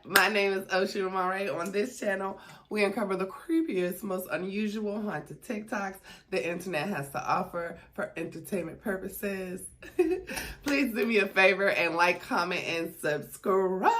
My name is Oshun. On this channel, we uncover the creepiest, most unusual haunted TikToks the internet has to offer for entertainment purposes. Please do me a favor and like, comment, and subscribe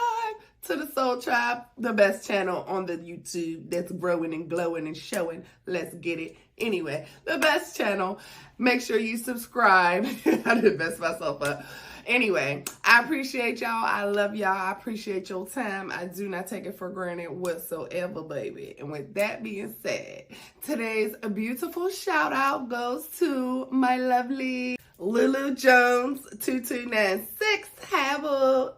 to the Soul Tribe, the best channel on the YouTube that's growing and glowing and showing. Let's get it. Anyway, the best channel. Make sure you subscribe. I didn't mess myself up. Anyway, I appreciate y'all. I love y'all. I appreciate your time. I do not take it for granted whatsoever, baby. And with that being said, today's beautiful shout out goes to my lovely Lulu Jones 2296 Havel.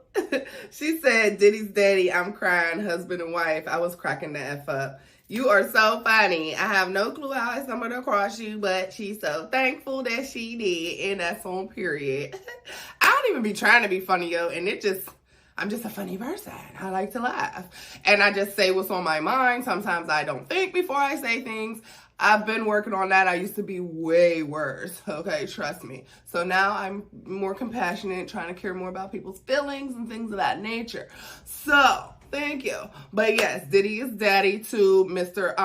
She said, Diddy's daddy, I'm crying, husband and wife. I was cracking the F up. You are so funny. I have no clue how I stumbled across you, but she's so thankful that she did, and that's on period. I don't even be trying to be funny, yo, and I'm just a funny person. I like to laugh. And I just say what's on my mind. Sometimes I don't think before I say things. I've been working on that. I used to be way worse, okay? Trust me. So now I'm more compassionate, trying to care more about people's feelings and things of that nature. So, thank you. But yes, Diddy is daddy to Mr.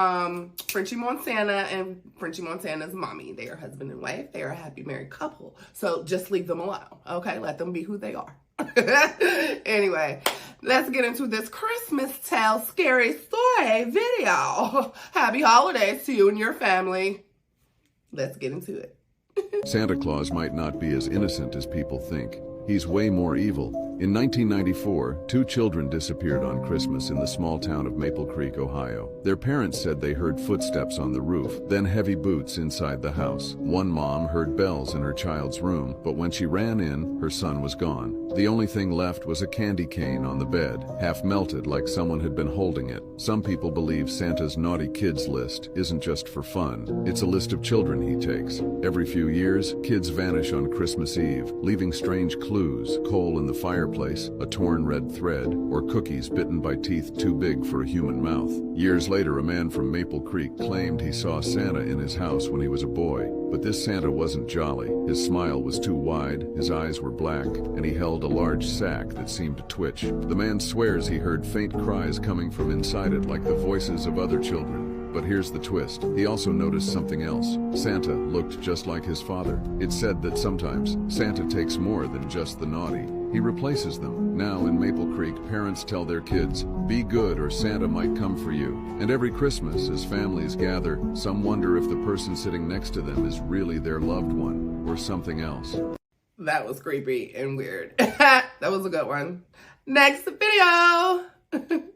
Frenchie Montana and Frenchie Montana's mommy. They are husband and wife. They are a happy married couple. So just leave them alone, okay? Let them be who they are. Anyway, let's get into this Christmas Tale Scary Story video. Happy holidays to you and your family. Let's get into it. Santa Claus might not be as innocent as people think. He's way more evil. In 1994, 2 children disappeared on Christmas in the small town of Maple Creek, Ohio. Their parents said they heard footsteps on the roof, then heavy boots inside the house. One mom heard bells in her child's room, but when she ran in, her son was gone. The only thing left was a candy cane on the bed, half melted like someone had been holding it. Some people believe Santa's naughty kids list isn't just for fun. It's a list of children he takes. Every few years, kids vanish on Christmas Eve, leaving strange clues: coal in the fireplace, a torn red thread, or cookies bitten by teeth too big for a human mouth. Years later, a man from Maple Creek claimed he saw Santa in his house when he was a boy. But this Santa wasn't jolly. His smile was too wide, his eyes were black, and he held a large sack that seemed to twitch. The man swears he heard faint cries coming from inside it like the voices of other children. But here's the twist. He also noticed something else. Santa looked just like his father. It's said that sometimes Santa takes more than just the naughty. He replaces them. Now in Maple Creek, parents tell their kids, be good or Santa might come for you. And every Christmas, as families gather, some wonder if the person sitting next to them is really their loved one or something else. That was creepy and weird. That was a good one. Next video.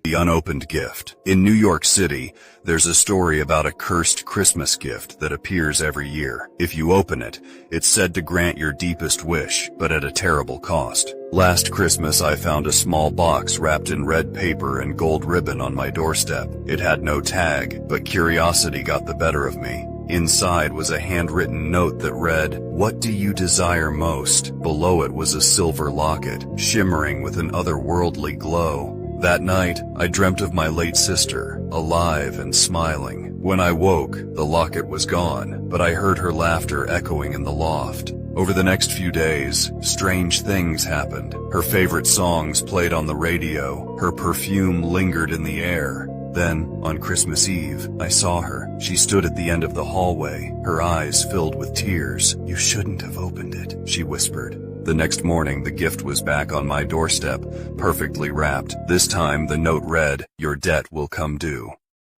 The unopened gift. In New York City, there's a story about a cursed Christmas gift that appears every year. If you open it, it's said to grant your deepest wish, but at a terrible cost. Last Christmas, I found a small box wrapped in red paper and gold ribbon on my doorstep. It had no tag, but curiosity got the better of me. Inside was a handwritten note that read, "What do you desire most?" Below it was a silver locket, shimmering with an otherworldly glow. That night, I dreamt of my late sister, alive and smiling. When I woke, the locket was gone, but I heard her laughter echoing in the loft. Over the next few days, strange things happened. Her favorite songs played on the radio. Her perfume lingered in the air. Then, on Christmas Eve, I saw her. She stood at the end of the hallway, her eyes filled with tears. "You shouldn't have opened it," she whispered. The next morning, the gift was back on my doorstep, perfectly wrapped. This time, the note read, "Your debt will come due."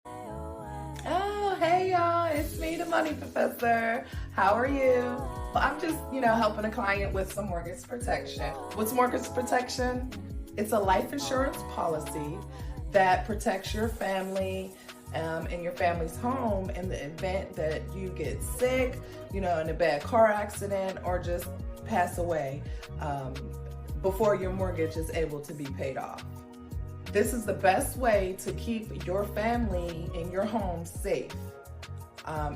Oh, hey y'all, it's me, the Money Professor. How are you? Well, I'm just, helping a client with some mortgage protection. What's mortgage protection? It's a life insurance policy that protects your family and your family's home in the event that you get sick, in a bad car accident, or just pass away before your mortgage is able to be paid off. This is the best way to keep your family and your home safe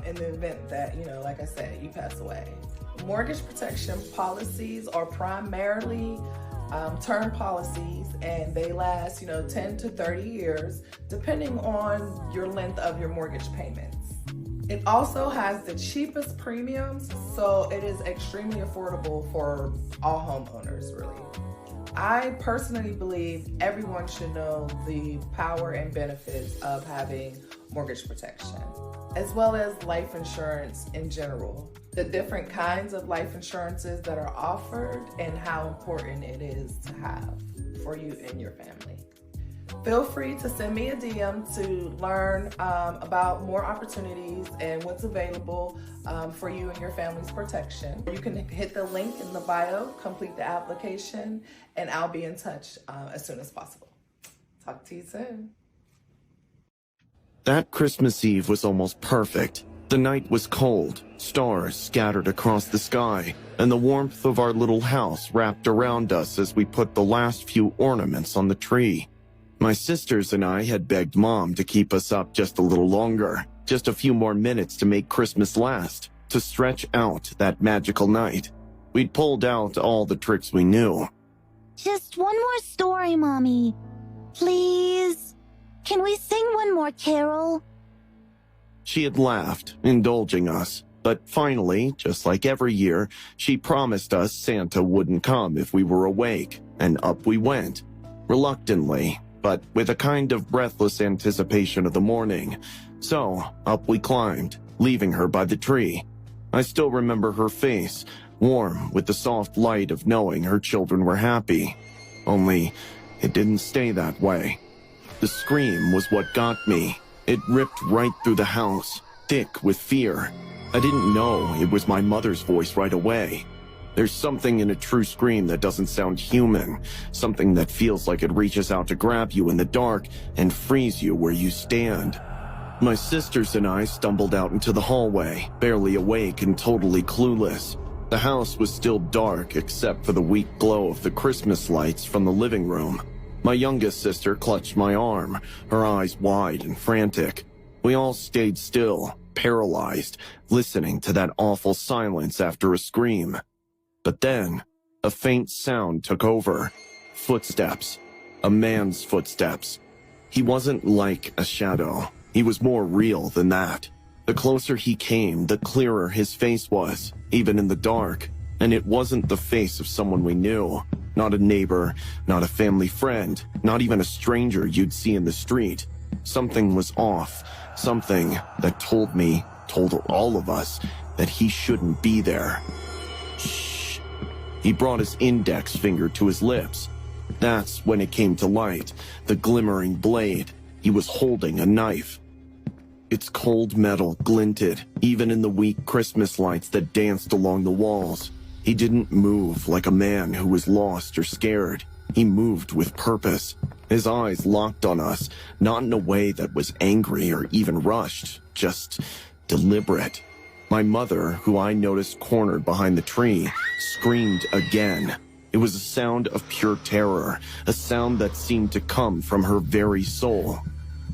in the event that, like I said, you pass away. Mortgage protection policies are primarily term policies, and they last, 10 to 30 years, depending on your length of your mortgage payments. It also has the cheapest premiums, so it is extremely affordable for all homeowners, really. I personally believe everyone should know the power and benefits of having mortgage protection, as well as life insurance in general. The different kinds of life insurances that are offered and how important it is to have for you and your family. Feel free to send me a DM to learn about more opportunities and what's available for you and your family's protection. You can hit the link in the bio, complete the application, and I'll be in touch as soon as possible. Talk to you soon. That Christmas Eve was almost perfect. The night was cold, stars scattered across the sky, and the warmth of our little house wrapped around us as we put the last few ornaments on the tree. My sisters and I had begged Mom to keep us up just a little longer, just a few more minutes to make Christmas last, to stretch out that magical night. We'd pulled out all the tricks we knew. Just one more story, Mommy. Please? Can we sing one more carol? She had laughed, indulging us, but finally, just like every year, she promised us Santa wouldn't come if we were awake, and up we went, reluctantly, but with a kind of breathless anticipation of the morning. So, up we climbed, leaving her by the tree. I still remember her face, warm with the soft light of knowing her children were happy. Only, it didn't stay that way. The scream was what got me. It ripped right through the house, thick with fear. I didn't know it was my mother's voice right away. There's something in a true scream that doesn't sound human, something that feels like it reaches out to grab you in the dark and frees you where you stand. My sisters and I stumbled out into the hallway, barely awake and totally clueless. The house was still dark except for the weak glow of the Christmas lights from the living room. My youngest sister clutched my arm, her eyes wide and frantic. We all stayed still, paralyzed, listening to that awful silence after a scream. But then, a faint sound took over. Footsteps. A man's footsteps. He wasn't like a shadow. He was more real than that. The closer he came, the clearer his face was, even in the dark. And it wasn't the face of someone we knew. Not a neighbor, not a family friend, not even a stranger you'd see in the street. Something was off. Something that told all of us, that he shouldn't be there. Shh. He brought his index finger to his lips. That's when it came to light, the glimmering blade. He was holding a knife. Its cold metal glinted, even in the weak Christmas lights that danced along the walls. He didn't move like a man who was lost or scared. He moved with purpose. His eyes locked on us, not in a way that was angry or even rushed, just deliberate. My mother, who I noticed cornered behind the tree, screamed again. It was a sound of pure terror, a sound that seemed to come from her very soul.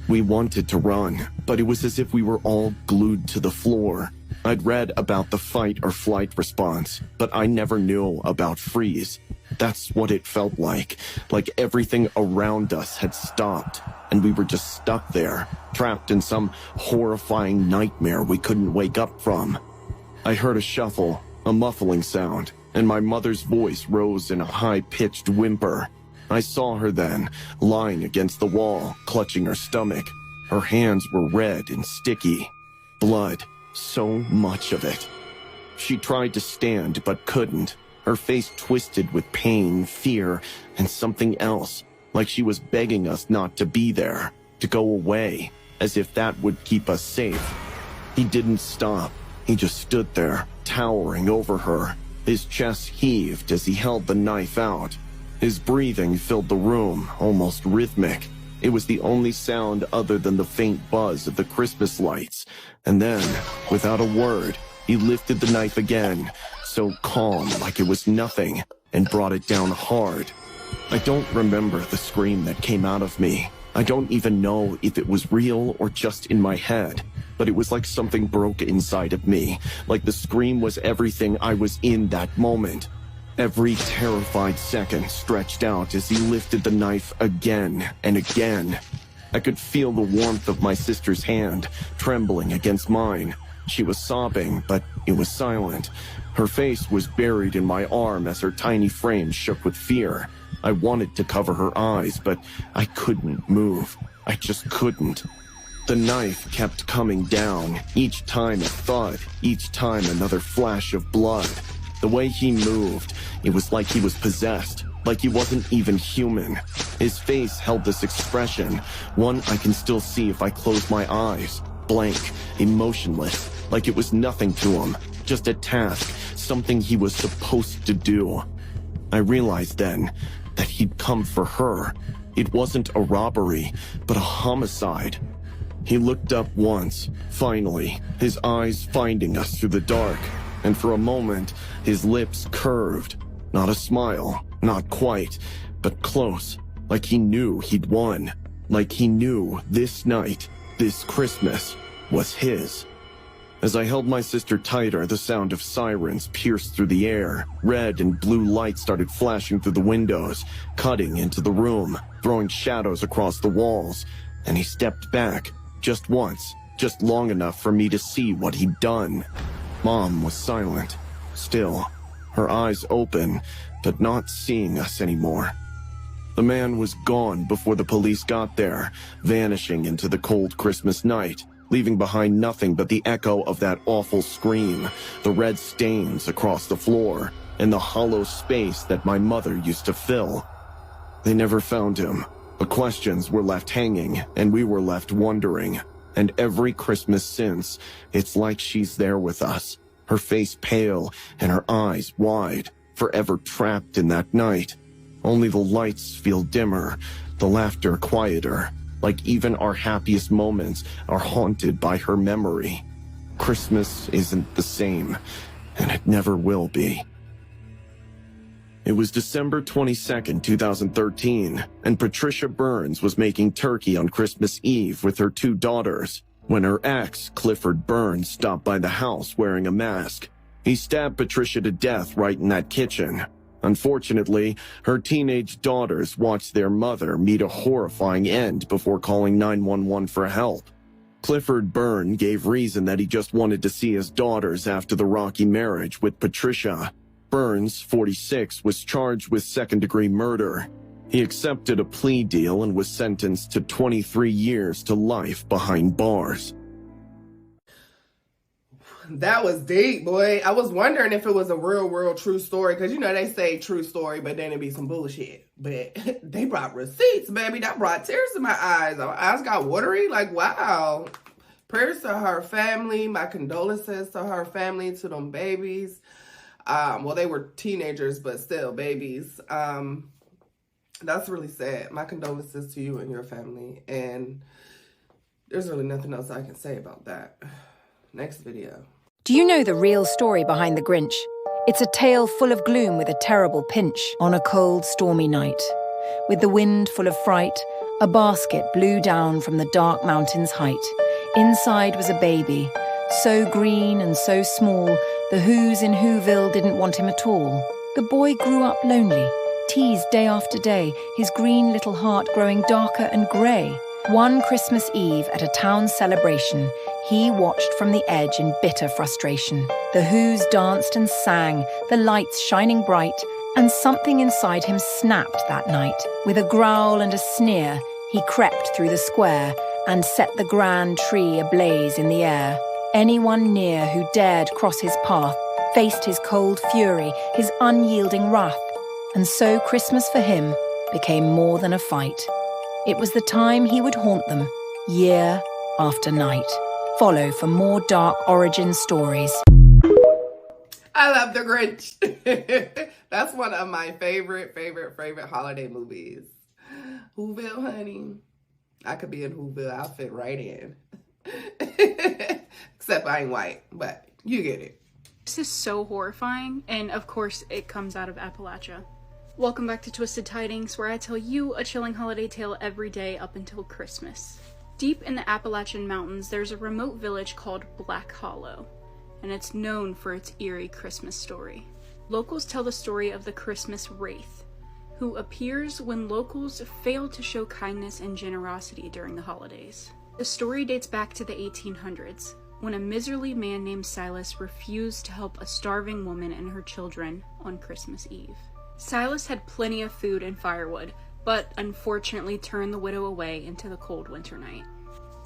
We wanted to run, but it was as if we were all glued to the floor. I'd read about the fight or flight response, but I never knew about freeze. That's what it felt like everything around us had stopped, and we were just stuck there, trapped in some horrifying nightmare we couldn't wake up from. I heard a shuffle, a muffling sound, and my mother's voice rose in a high-pitched whimper. I saw her then, lying against the wall, clutching her stomach. Her hands were red and sticky. Blood, so much of it. She tried to stand, but couldn't. Her face twisted with pain, fear, and something else, like she was begging us not to be there, to go away, as if that would keep us safe. He didn't stop. He just stood there, towering over her. His chest heaved as he held the knife out. His breathing filled the room, almost rhythmic. It was the only sound other than the faint buzz of the Christmas lights. And then, without a word, he lifted the knife again, so calm like it was nothing, and brought it down hard. I don't remember the scream that came out of me. I don't even know if it was real or just in my head, but it was like something broke inside of me, like the scream was everything I was in that moment. Every terrified second stretched out as he lifted the knife again and again. I could feel the warmth of my sister's hand trembling against mine. She was sobbing, but it was silent. Her face was buried in my arm as her tiny frame shook with fear. I wanted to cover her eyes, but I couldn't move. I just couldn't. The knife kept coming down, each time a thud, each time another flash of blood. The way he moved, it was like he was possessed, like he wasn't even human. His face held this expression, one I can still see if I close my eyes. Blank, emotionless, like it was nothing to him, just a task, something he was supposed to do. I realized then that he'd come for her. It wasn't a robbery, but a homicide. He looked up once, finally, his eyes finding us through the dark, and for a moment, his lips curved. Not a smile, not quite, but close, like he knew he'd won, like he knew this night, this Christmas, was his. As I held my sister tighter, the sound of sirens pierced through the air. Red and blue lights started flashing through the windows, cutting into the room, throwing shadows across the walls, and he stepped back, just once, just long enough for me to see what he'd done. Mom was silent, still, her eyes open, but not seeing us anymore. The man was gone before the police got there, vanishing into the cold Christmas night, leaving behind nothing but the echo of that awful scream, the red stains across the floor, and the hollow space that my mother used to fill. They never found him. The questions were left hanging, and we were left wondering. And every Christmas since, it's like she's there with us, her face pale and her eyes wide, forever trapped in that night. Only the lights feel dimmer, the laughter quieter, like even our happiest moments are haunted by her memory. Christmas isn't the same, and it never will be. It was December 22nd, 2013, and Patricia Burns was making turkey on Christmas Eve with her 2 daughters, when her ex, Clifford Burns, stopped by the house wearing a mask. He stabbed Patricia to death right in that kitchen. Unfortunately, her teenage daughters watched their mother meet a horrifying end before calling 911 for help. Clifford Burns gave reason that he just wanted to see his daughters after the rocky marriage with Patricia. Burns, 46, was charged with second-degree murder. He accepted a plea deal and was sentenced to 23 years to life behind bars. That was deep, boy. I was wondering if it was a real world true story, because you know they say true story, but then it'd be some bullshit. But they brought receipts, baby. That brought tears to my eyes. My eyes got watery. Like, wow. Prayers to her family. My condolences to her family, to them babies. Well, they were teenagers, but still babies. That's really sad. My condolences to you and your family. And there's really nothing else I can say about that. Next video. Do you know the real story behind the Grinch? It's a tale full of gloom with a terrible pinch on a cold, stormy night. With the wind full of fright, a basket blew down from the dark mountain's height. Inside was a baby, so green and so small, the Who's in Whoville didn't want him at all. The boy grew up lonely, teased day after day, his green little heart growing darker and grey. One Christmas Eve at a town celebration, he watched from the edge in bitter frustration. The Who's danced and sang, the lights shining bright, and something inside him snapped that night. With a growl and a sneer, he crept through the square and set the grand tree ablaze in the air. Anyone near who dared cross his path faced his cold fury, his unyielding wrath. And so Christmas for him became more than a fight. It was the time he would haunt them, year after night. Follow for more dark origin stories. I love The Grinch. That's one of my favorite holiday movies. Whoville, honey. I could be in Whoville. I'll fit right in. Except I ain't white, but you get it. This is so horrifying, and of course it comes out of Appalachia. Welcome back to Twisted Tidings, where I tell you a chilling holiday tale every day up until Christmas. Deep in the Appalachian Mountains, there's a remote village called Black Hollow, and it's known for its eerie Christmas story. Locals tell the story of the Christmas Wraith, who appears when locals fail to show kindness and generosity during the holidays. The story dates back to the 1800s, when a miserly man named Silas refused to help a starving woman and her children on Christmas Eve. Silas had plenty of food and firewood, but unfortunately turned the widow away into the cold winter night.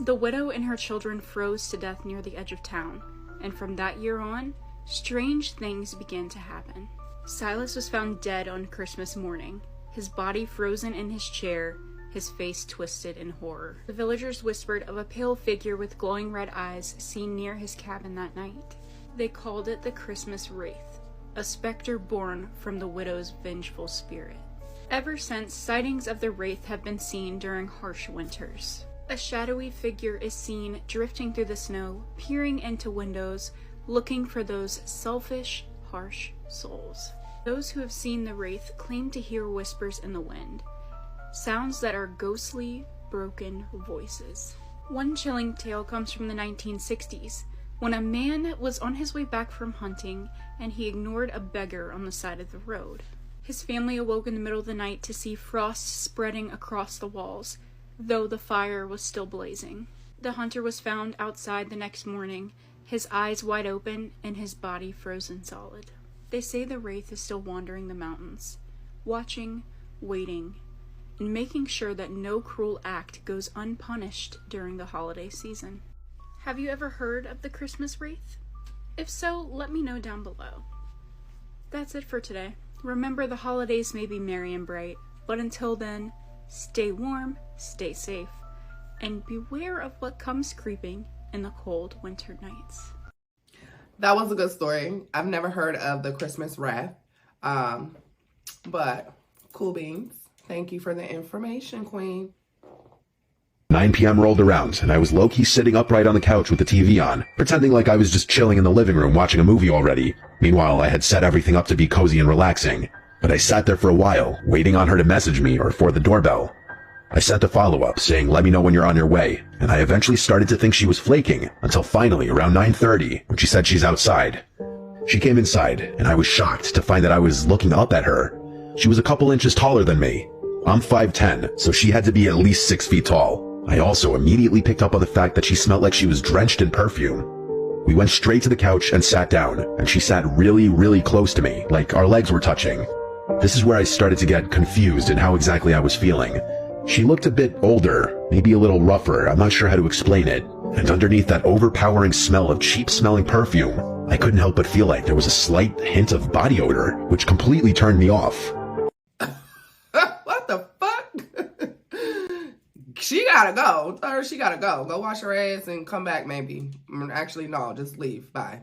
The widow and her children froze to death near the edge of town, and from that year on, strange things began to happen. Silas was found dead on Christmas morning, his body frozen in his chair, his face twisted in horror. The villagers whispered of a pale figure with glowing red eyes seen near his cabin that night. They called it the Christmas Wraith, a specter born from the widow's vengeful spirit. Ever since, sightings of the Wraith have been seen during harsh winters. A shadowy figure is seen drifting through the snow, peering into windows, looking for those selfish, harsh souls. Those who have seen the Wraith claim to hear whispers in the wind, sounds that are ghostly, broken voices. One chilling tale comes from the 1960s, when a man was on his way back from hunting and he ignored a beggar on the side of the road. His family awoke in the middle of the night to see frost spreading across the walls, though the fire was still blazing. The hunter was found outside the next morning, his eyes wide open and his body frozen solid. They say the Wraith is still wandering the mountains, watching, waiting, and making sure that no cruel act goes unpunished during the holiday season. Have you ever heard of the Christmas Wraith? If so, let me know down below. That's it for today. Remember, the holidays may be merry and bright, but until then, stay warm, stay safe, and beware of what comes creeping in the cold winter nights. That was a good story. I've never heard of the Christmas Wraith, but cool beans. Thank you for the information, Queen. 9 p.m. rolled around, and I was low-key sitting upright on the couch with the TV on, pretending like I was just chilling in the living room watching a movie already. Meanwhile, I had set everything up to be cozy and relaxing. But I sat there for a while, waiting on her to message me or for the doorbell. I sent a follow-up saying, "Let me know when you're on your way," and I eventually started to think she was flaking, until finally around 9:30, when she said she's outside. She came inside, and I was shocked to find that I was looking up at her. She was a couple inches taller than me. I'm 5'10", so she had to be at least 6 feet tall. I also immediately picked up on the fact that she smelled like she was drenched in perfume. We went straight to the couch and sat down, and she sat really, really close to me, like our legs were touching. This is where I started to get confused in how exactly I was feeling. She looked a bit older, maybe a little rougher, I'm not sure how to explain it. And underneath that overpowering smell of cheap-smelling perfume, I couldn't help but feel like there was a slight hint of body odor, which completely turned me off. What the fuck? She gotta go. Tell her she gotta go. Go wash her ass and come back maybe. Actually, no, just leave. Bye.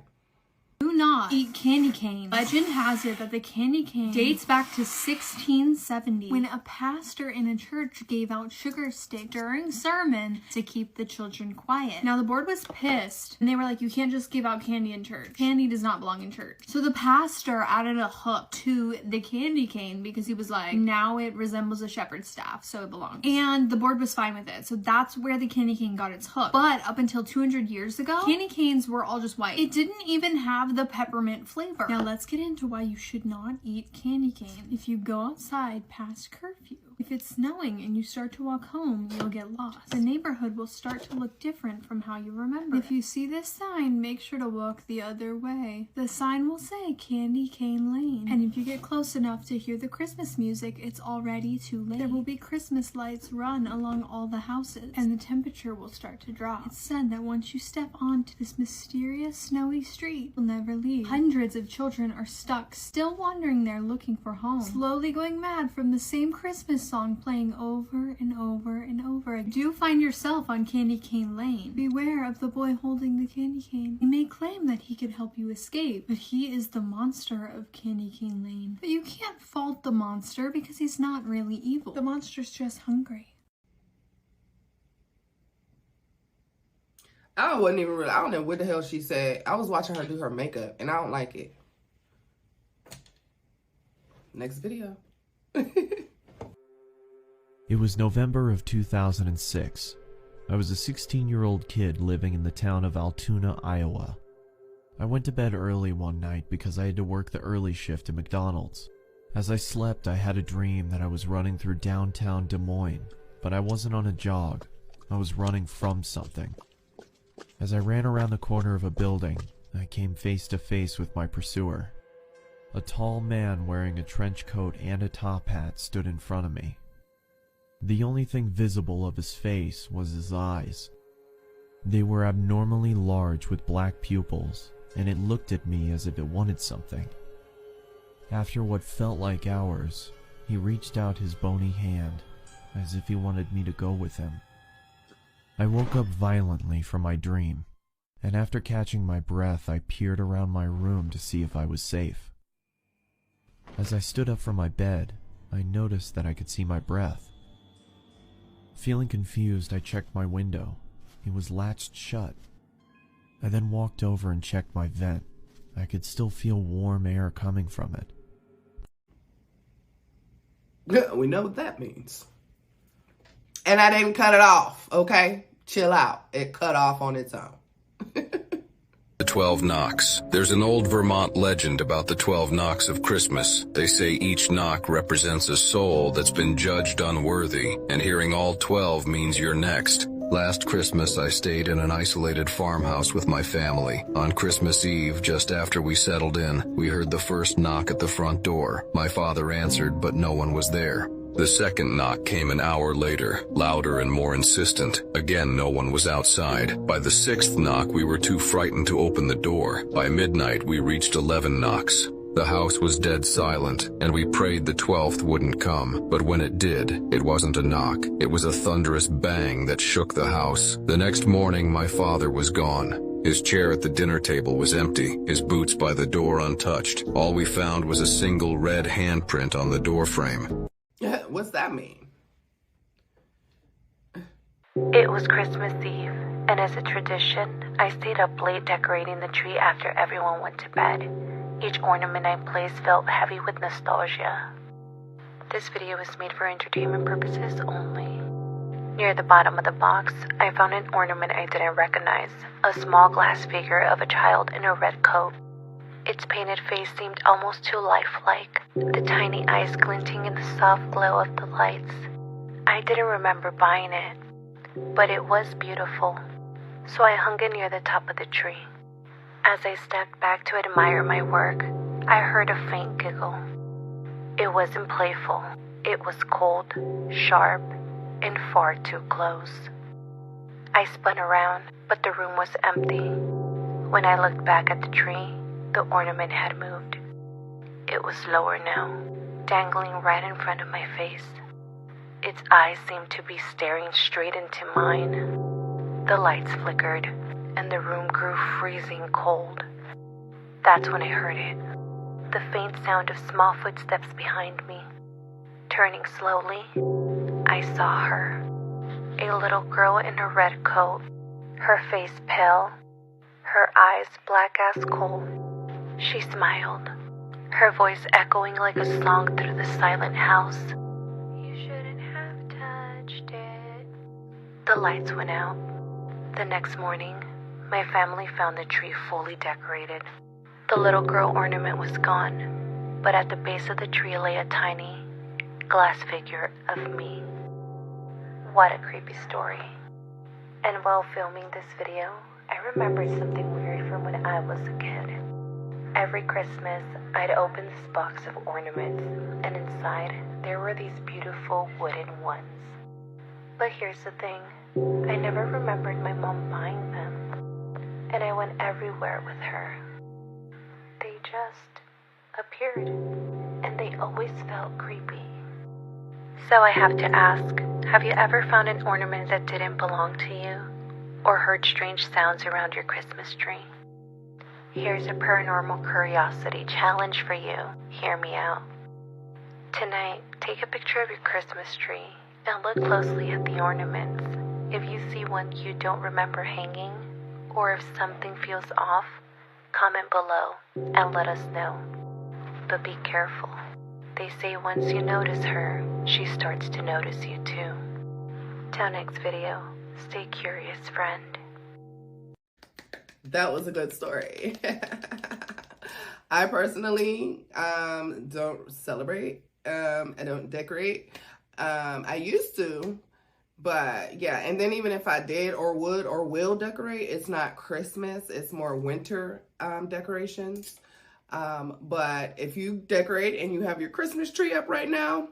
Do not eat candy cane. Legend has it that the candy cane dates back to 1670 when a pastor in a church gave out sugar sticks during sermon to keep the children quiet. Now the board was pissed and they were like, you can't just give out candy in church. Candy does not belong in church. So the pastor added a hook to the candy cane because he was like, now it resembles a shepherd's staff, so it belongs. And the board was fine with it. So that's where the candy cane got its hook. But up until 200 years ago, candy canes were all just white. It didn't even have the peppermint flavor. Now let's get into why you should not eat candy cane. If you go outside past curfew, if it's snowing and you start to walk home, you'll get lost. The neighborhood will start to look different from how you remember. If you see this sign, make sure to walk the other way. The sign will say Candy Cane Lane. And if you get close enough to hear the Christmas music, it's already too late. There will be Christmas lights run along all the houses, and the temperature will start to drop. It's said that once you step onto this mysterious snowy street, you'll never leave. Hundreds of children are stuck, still wandering there looking for home, slowly going mad from the same Christmas song playing over and over and over again. Do find yourself on Candy Cane Lane. Beware of the boy holding the candy cane. He may claim that he could help you escape, but he is the monster of Candy Cane Lane. But you can't fault the monster because he's not really evil. The monster's just hungry. I don't know what the hell she said. I was watching her do her makeup and I don't like it. Next video. It was November of 2006. I was a 16-year-old kid living in the town of Altoona, Iowa. I went to bed early one night because I had to work the early shift at McDonald's. As I slept, I had a dream that I was running through downtown Des Moines, but I wasn't on a jog. I was running from something. As I ran around the corner of a building, I came face to face with my pursuer. A tall man wearing a trench coat and a top hat stood in front of me. The only thing visible of his face was his eyes. They were abnormally large with black pupils, and it looked at me as if it wanted something. After what felt like hours, he reached out his bony hand, as if he wanted me to go with him. I woke up violently from my dream, and after catching my breath, I peered around my room to see if I was safe. As I stood up from my bed, I noticed that I could see my breath. Feeling confused, I checked my window. It was latched shut. I then walked over and checked my vent. I could still feel warm air coming from it. Yeah, we know what that means. And I didn't cut it off, okay? Chill out. It cut off on its own. The 12 knocks. There's an old Vermont legend about the 12 knocks of Christmas. They say each knock represents a soul that's been judged unworthy, and hearing all 12 means you're next. Last Christmas, I stayed in an isolated farmhouse with my family. On Christmas Eve, just after we settled in, we heard the first knock at the front door. My father answered, but no one was there. The second knock came an hour later, louder and more insistent. Again, no one was outside. By the sixth knock, we were too frightened to open the door. By midnight, we reached 11 knocks. The house was dead silent, and we prayed the 12th wouldn't come. But when it did, it wasn't a knock. It was a thunderous bang that shook the house. The next morning, my father was gone. His chair at the dinner table was empty, his boots by the door untouched. All we found was a single red handprint on the doorframe. What's that mean? It was Christmas Eve, and as a tradition, I stayed up late decorating the tree after everyone went to bed. Each ornament I placed felt heavy with nostalgia. This video was made for entertainment purposes only. Near the bottom of the box, I found an ornament I didn't recognize, a small glass figure of a child in a red coat. Its painted face seemed almost too lifelike, the tiny eyes glinting in the soft glow of the lights. I didn't remember buying it, but it was beautiful, so I hung it near the top of the tree. As I stepped back to admire my work, I heard a faint giggle. It wasn't playful. It was cold, sharp, and far too close. I spun around, but the room was empty. When I looked back at the tree, the ornament had moved. It was lower now, dangling right in front of my face. Its eyes seemed to be staring straight into mine. The lights flickered, and the room grew freezing cold. That's when I heard it, the faint sound of small footsteps behind me. Turning slowly, I saw her, a little girl in a red coat, her face pale, her eyes black as coal. She smiled, her voice echoing like a song through the silent house. You shouldn't have touched it. The lights went out. The next morning, my family found the tree fully decorated. The little girl ornament was gone, but at the base of the tree lay a tiny glass figure of me. What a creepy story. And while filming this video, I remembered something weird from when I was a kid. Every Christmas, I'd open this box of ornaments, and inside, there were these beautiful wooden ones. But here's the thing, I never remembered my mom buying them, and I went everywhere with her. They just appeared, and they always felt creepy. So I have to ask, have you ever found an ornament that didn't belong to you, or heard strange sounds around your Christmas tree? Here's a paranormal curiosity challenge for you. Hear me out. Tonight, take a picture of your Christmas tree and look closely at the ornaments. If you see one you don't remember hanging, or if something feels off, comment below and let us know. But be careful. They say once you notice her, she starts to notice you too. Till next video, stay curious, friend. That was a good story. I personally don't celebrate. I don't decorate. I used to, but yeah. And then even if I did or would or will decorate, it's not Christmas. It's more winter decorations. But if you decorate and you have your Christmas tree up right now,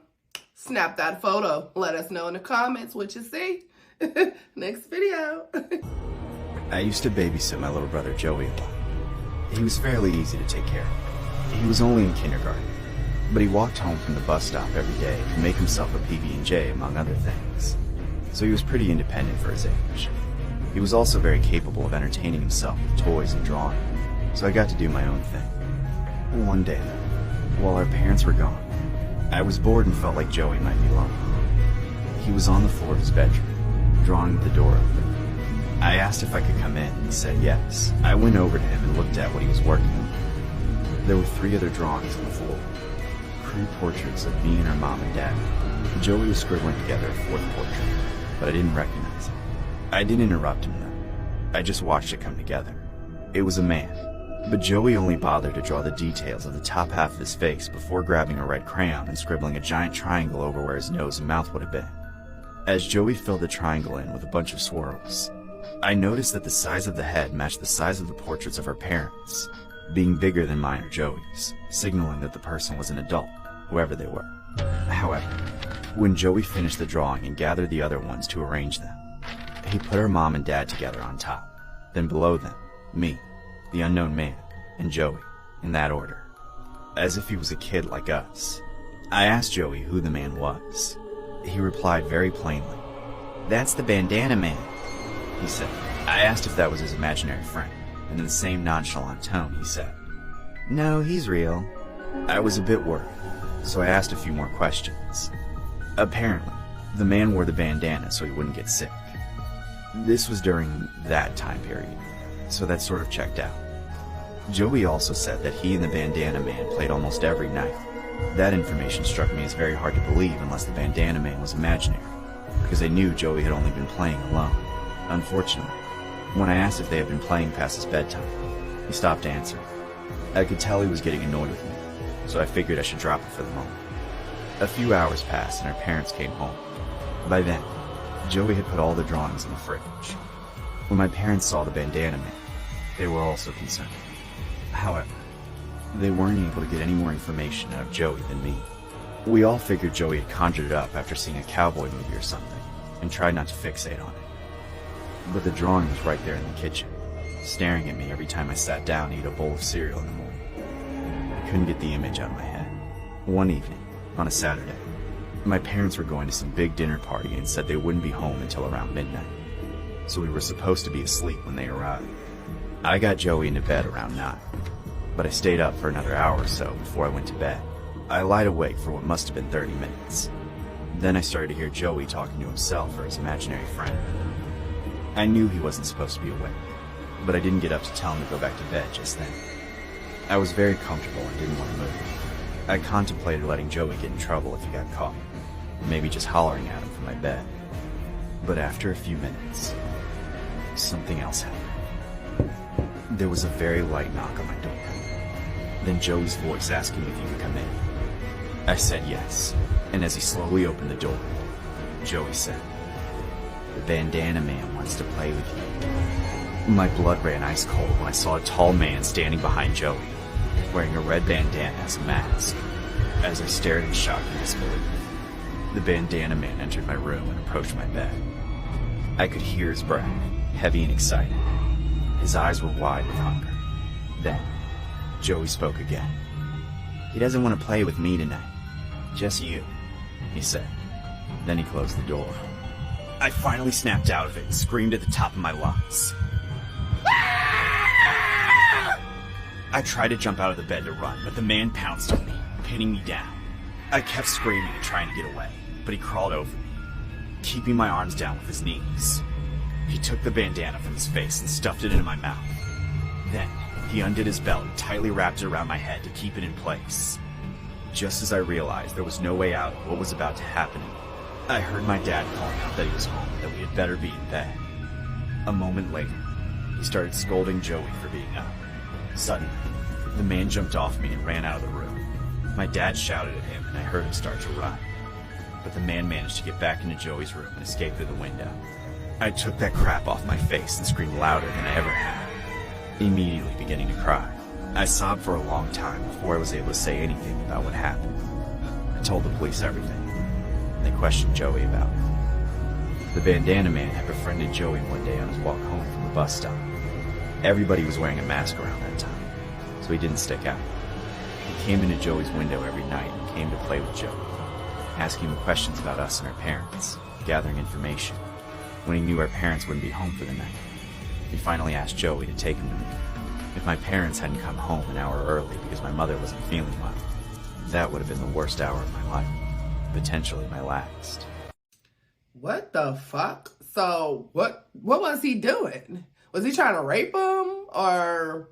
snap that photo. Let us know in the comments what you see. Next video. I used to babysit my little brother Joey a lot. He was fairly easy to take care of. He was only in kindergarten, but he walked home from the bus stop every day to make himself a PB&J, among other things. So he was pretty independent for his age. He was also very capable of entertaining himself with toys and drawing, so I got to do my own thing. One day, while our parents were gone, I was bored and felt like Joey might be lonely. He was on the floor of his bedroom, drawing with the door open. I asked if I could come in, and he said yes. I went over to him and looked at what he was working on. There were 3 other drawings on the floor. Crude portraits of me and our mom and dad. Joey was scribbling together a 4th portrait, but I didn't recognize it. I didn't interrupt him though. I just watched it come together. It was a man, but Joey only bothered to draw the details of the top half of his face before grabbing a red crayon and scribbling a giant triangle over where his nose and mouth would have been. As Joey filled the triangle in with a bunch of swirls, I noticed that the size of the head matched the size of the portraits of our parents, being bigger than mine or Joey's, signaling that the person was an adult, whoever they were. However, when Joey finished the drawing and gathered the other ones to arrange them, he put our mom and dad together on top, then below them, me, the unknown man, and Joey, in that order, as if he was a kid like us. I asked Joey who the man was. He replied very plainly, "That's the bandana man," he said. I asked if that was his imaginary friend, and in the same nonchalant tone he said, "No, he's real." I was a bit worried, so I asked a few more questions. Apparently, the man wore the bandana so he wouldn't get sick. This was during that time period, so that sort of checked out. Joey also said that he and the bandana man played almost every night. That information struck me as very hard to believe unless the bandana man was imaginary, because I knew Joey had only been playing alone. Unfortunately, when I asked if they had been playing past his bedtime, he stopped answering. I could tell he was getting annoyed with me, so I figured I should drop it for the moment. A few hours passed and our parents came home. By then, Joey had put all the drawings in the fridge. When my parents saw the bandana man, they were also concerned. However, they weren't able to get any more information out of Joey than me. We all figured Joey had conjured it up after seeing a cowboy movie or something, and tried not to fixate on it. But the drawing was right there in the kitchen, staring at me every time I sat down to eat a bowl of cereal in the morning. I couldn't get the image out of my head. One evening, on a Saturday, my parents were going to some big dinner party and said they wouldn't be home until around midnight, so we were supposed to be asleep when they arrived. I got Joey into bed around 9, but I stayed up for another hour or so before I went to bed. I lied awake for what must have been 30 minutes. Then I started to hear Joey talking to himself or his imaginary friend. I knew he wasn't supposed to be awake, but I didn't get up to tell him to go back to bed just then. I was very comfortable and didn't want to move. I contemplated letting Joey get in trouble if he got caught, maybe just hollering at him from my bed. But after a few minutes, something else happened. There was a very light knock on my door. Then Joey's voice asking if he could come in. I said yes, and as he slowly opened the door, Joey said, "The bandana man wants to play with you." My blood ran ice cold when I saw a tall man standing behind Joey, wearing a red bandana as a mask. As I stared in shock and disbelief, the bandana man entered my room and approached my bed. I could hear his breath, heavy and excited. His eyes were wide with hunger. Then, Joey spoke again. "He doesn't want to play with me tonight. Just you," he said. Then he closed the door. I finally snapped out of it and screamed at the top of my lungs. I tried to jump out of the bed to run, but the man pounced on me, pinning me down. I kept screaming and trying to get away, but he crawled over me, keeping my arms down with his knees. He took the bandana from his face and stuffed it into my mouth. Then, he undid his belt and tightly wrapped it around my head to keep it in place. Just as I realized there was no way out of what was about to happen to me, I heard my dad calling out that he was home, that we had better be in bed. A moment later, he started scolding Joey for being up. Suddenly, the man jumped off me and ran out of the room. My dad shouted at him and I heard him start to run. But the man managed to get back into Joey's room and escape through the window. I took that crap off my face and screamed louder than I ever had, immediately beginning to cry. I sobbed for a long time before I was able to say anything about what happened. I told the police everything, and they questioned Joey about it. The bandana man had befriended Joey one day on his walk home from the bus stop. Everybody was wearing a mask around that time, so he didn't stick out. He came into Joey's window every night and came to play with Joey, asking him questions about us and our parents, gathering information. When he knew our parents wouldn't be home for the night, he finally asked Joey to take him to me. If my parents hadn't come home an hour early because my mother wasn't feeling well, that would have been the worst hour of my life, potentially my last. What the fuck? So what was he doing? Was he trying to rape him? Or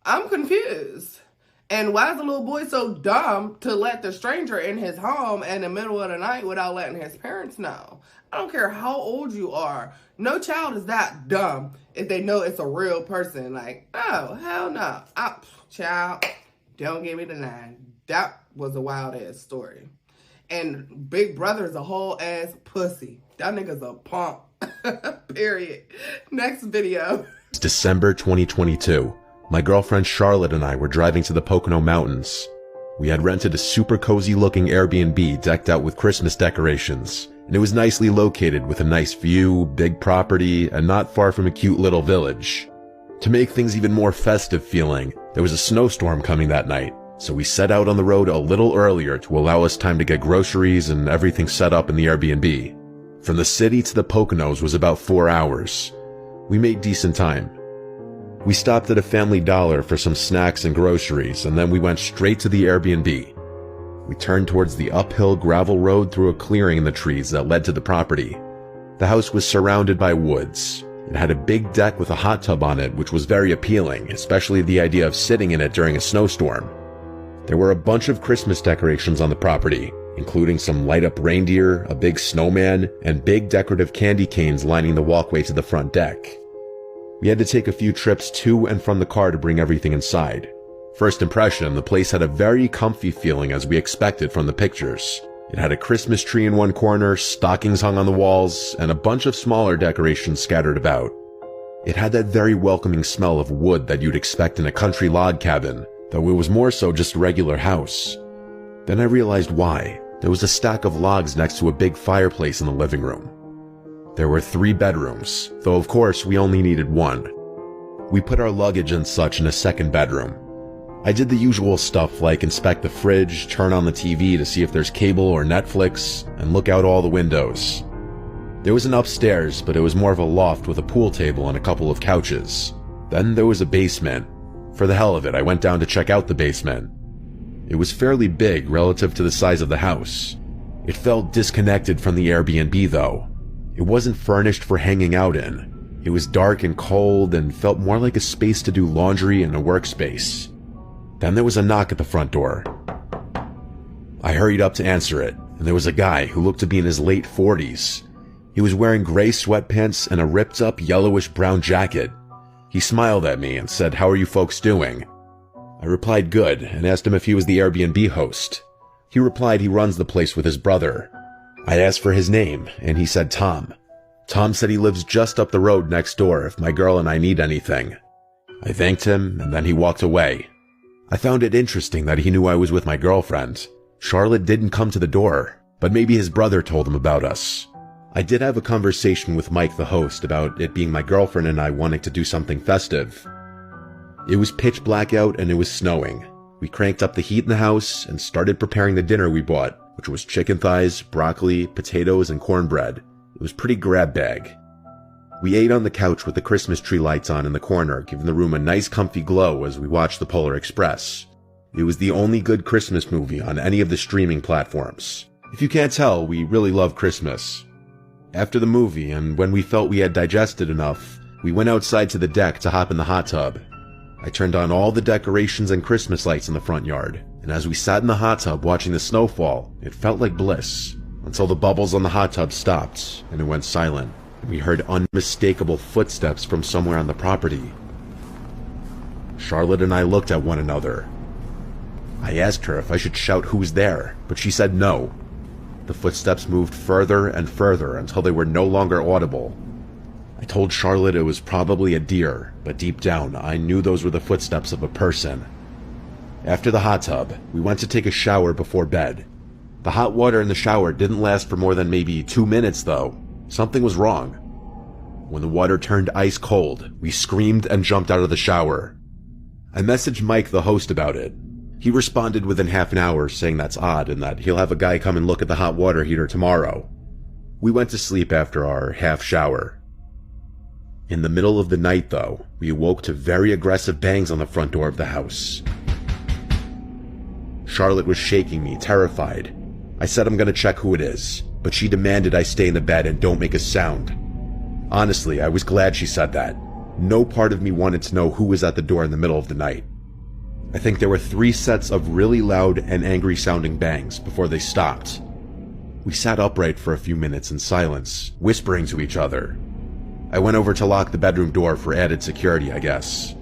I'm confused. And why is the little boy so dumb to let the stranger in his home in the middle of the night without letting his parents know? I don't care how old you are. No child is that dumb if they know it's a real person. Like, oh, hell no. Child, don't give me the line. That was a wild ass story. And Big Brother's a whole ass pussy. That nigga's a punk. Period. Next video. It's December 2022. My girlfriend Charlotte and I were driving to the Pocono Mountains. We had rented a super cozy looking Airbnb decked out with Christmas decorations, and it was nicely located with a nice view, big property, and not far from a cute little village. To make things even more festive feeling, there was a snowstorm coming that night, so we set out on the road a little earlier to allow us time to get groceries and everything set up in the Airbnb. From the city to the Poconos was about 4 hours. We made decent time. We stopped at a Family Dollar for some snacks and groceries, and then we went straight to the Airbnb. We turned towards the uphill gravel road through a clearing in the trees that led to the property. The house was surrounded by woods. It had a big deck with a hot tub on it, which was very appealing, especially the idea of sitting in it during a snowstorm. There were a bunch of Christmas decorations on the property, including some light-up reindeer, a big snowman, and big decorative candy canes lining the walkway to the front deck. We had to take a few trips to and from the car to bring everything inside. First impression, the place had a very comfy feeling as we expected from the pictures. It had a Christmas tree in one corner, stockings hung on the walls, and a bunch of smaller decorations scattered about. It had that very welcoming smell of wood that you'd expect in a country log cabin, though it was more so just a regular house. Then I realized why. There was a stack of logs next to a big fireplace in the living room. There were 3 bedrooms, though of course we only needed 1. We put our luggage and such in a second bedroom. I did the usual stuff like inspect the fridge, turn on the TV to see if there's cable or Netflix, and look out all the windows. There was an upstairs, but it was more of a loft with a pool table and a couple of couches. Then there was a basement. For the hell of it, I went down to check out the basement. It was fairly big relative to the size of the house. It felt disconnected from the Airbnb though. It wasn't furnished for hanging out in. It was dark and cold and felt more like a space to do laundry and a workspace. Then there was a knock at the front door. I hurried up to answer it, and there was a guy who looked to be in his late 40s. He was wearing gray sweatpants and a ripped-up yellowish-brown jacket. He smiled at me and said, "How are you folks doing?" I replied good and asked him if he was the Airbnb host. He replied he runs the place with his brother. I asked for his name, and he said Tom. Tom said he lives just up the road next door if my girl and I need anything. I thanked him, and then he walked away. I found it interesting that he knew I was with my girlfriend. Charlotte didn't come to the door, but maybe his brother told him about us. I did have a conversation with Mike, the host, about it being my girlfriend and I wanting to do something festive. It was pitch black out and it was snowing. We cranked up the heat in the house and started preparing the dinner we bought, which was chicken thighs, broccoli, potatoes, and cornbread. It was pretty grab bag. We ate on the couch with the Christmas tree lights on in the corner, giving the room a nice comfy glow as we watched the Polar Express. It was the only good Christmas movie on any of the streaming platforms. If you can't tell, we really love Christmas. After the movie, and when we felt we had digested enough, we went outside to the deck to hop in the hot tub. I turned on all the decorations and Christmas lights in the front yard, and as we sat in the hot tub watching the snowfall, it felt like bliss, until the bubbles on the hot tub stopped, and it went silent, and we heard unmistakable footsteps from somewhere on the property. Charlotte and I looked at one another. I asked her if I should shout who's there, but she said no. The footsteps moved further and further until they were no longer audible. I told Charlotte it was probably a deer, but deep down, I knew those were the footsteps of a person. After the hot tub, we went to take a shower before bed. The hot water in the shower didn't last for more than maybe 2 minutes, though. Something was wrong. When the water turned ice cold, we screamed and jumped out of the shower. I messaged Mike, the host, about it. He responded within half an hour saying that's odd and that he'll have a guy come and look at the hot water heater tomorrow. We went to sleep after our half shower. In the middle of the night, though, we awoke to very aggressive bangs on the front door of the house. Charlotte was shaking me, terrified. I said I'm gonna check who it is, but she demanded I stay in the bed and don't make a sound. Honestly, I was glad she said that. No part of me wanted to know who was at the door in the middle of the night. I think there were 3 sets of really loud and angry sounding bangs before they stopped. We sat upright for a few minutes in silence, whispering to each other. I went over to lock the bedroom door for added security, I guess.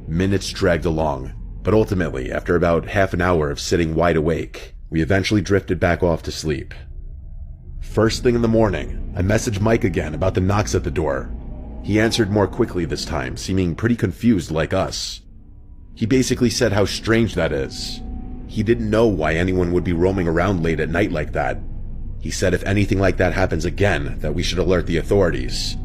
Minutes dragged along, but ultimately, after about half an hour of sitting wide awake, we eventually drifted back off to sleep. First thing in the morning, I messaged Mike again about the knocks at the door. He answered more quickly this time, seeming pretty confused like us. He basically said how strange that is. He didn't know why anyone would be roaming around late at night like that. He said if anything like that happens again, that we should alert the authorities.